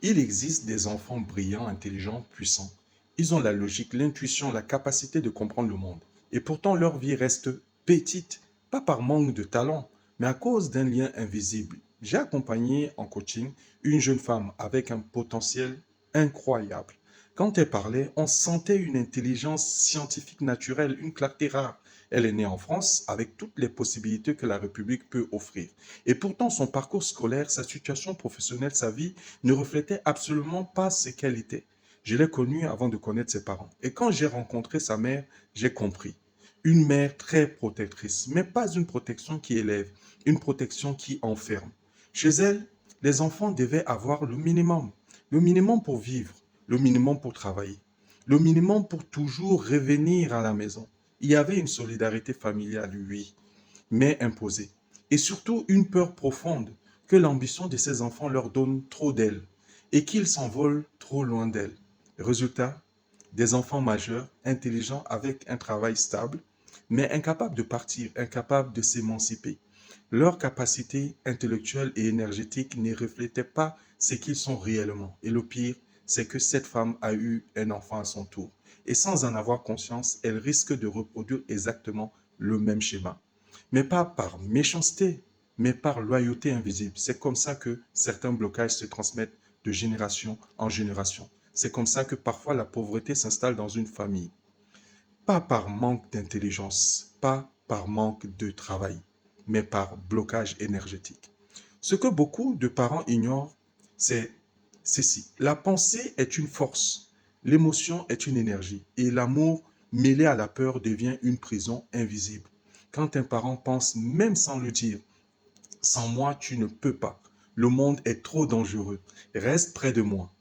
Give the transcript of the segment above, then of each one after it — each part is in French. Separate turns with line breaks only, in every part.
Il existe des enfants brillants, intelligents, puissants. Ils ont la logique, l'intuition, la capacité de comprendre le monde. Et pourtant, leur vie reste petite, pas par manque de talent, mais à cause d'un lien invisible. J'ai accompagné en coaching une jeune femme avec un potentiel incroyable. Quand elle parlait, on sentait une intelligence scientifique naturelle, une clarté rare. Elle est née en France avec toutes les possibilités que la République peut offrir. Et pourtant, son parcours scolaire, sa situation professionnelle, sa vie ne reflétait absolument pas ce qu'elle était. Je l'ai connue avant de connaître ses parents. Et quand j'ai rencontré sa mère, j'ai compris. Une mère très protectrice, mais pas une protection qui élève, une protection qui enferme. Chez elle, les enfants devaient avoir le minimum pour vivre, le minimum pour travailler, le minimum pour toujours revenir à la maison. Il y avait une solidarité familiale, oui, mais imposée. Et surtout une peur profonde que l'ambition de ces enfants leur donne trop d'elle et qu'ils s'envolent trop loin d'elle. Résultat, des enfants majeurs, intelligents, avec un travail stable, mais incapables de partir, incapables de s'émanciper. Leur capacité intellectuelle et énergétique ne reflétait pas ce qu'ils sont réellement. Et le pire, c'est que cette femme a eu un enfant à son tour. Et sans en avoir conscience, elle risque de reproduire exactement le même schéma. Mais pas par méchanceté, mais par loyauté invisible. C'est comme ça que certains blocages se transmettent de génération en génération. C'est comme ça que parfois la pauvreté s'installe dans une famille. Pas par manque d'intelligence, pas par manque de travail, mais par blocage énergétique. Ce que beaucoup de parents ignorent, c'est ceci. La pensée est une force, l'émotion est une énergie, et l'amour mêlé à la peur devient une prison invisible. Quand un parent pense, même sans le dire, sans moi, tu ne peux pas. Le monde est trop dangereux. Reste près de moi.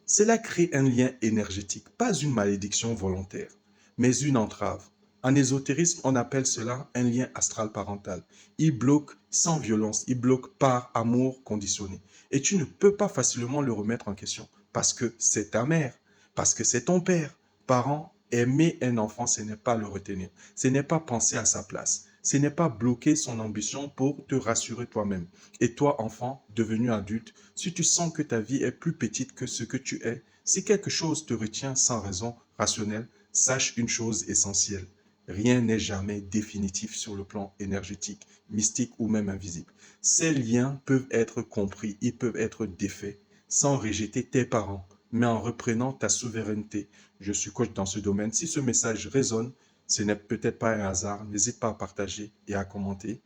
Cela crée un lien énergétique, pas une malédiction volontaire, mais une entrave. En ésotérisme, on appelle cela un lien astral parental. Il bloque sans violence, il bloque par amour conditionné. Et tu ne peux pas facilement le remettre en question parce que c'est ta mère, parce que c'est ton père. Parent, aimer un enfant, ce n'est pas le retenir. Ce n'est pas penser à sa place. Ce n'est pas bloquer son ambition pour te rassurer toi-même. Et toi, enfant, devenu adulte, si tu sens que ta vie est plus petite que ce que tu es, si quelque chose te retient sans raison rationnelle, sache une chose essentielle. Rien n'est jamais définitif sur le plan énergétique, mystique ou même invisible. Ces liens peuvent être compris, ils peuvent être défaits sans rejeter tes parents, mais en reprenant ta souveraineté. Je suis coach dans ce domaine. Si ce message résonne, ce n'est peut-être pas un hasard. N'hésite pas à partager et à commenter.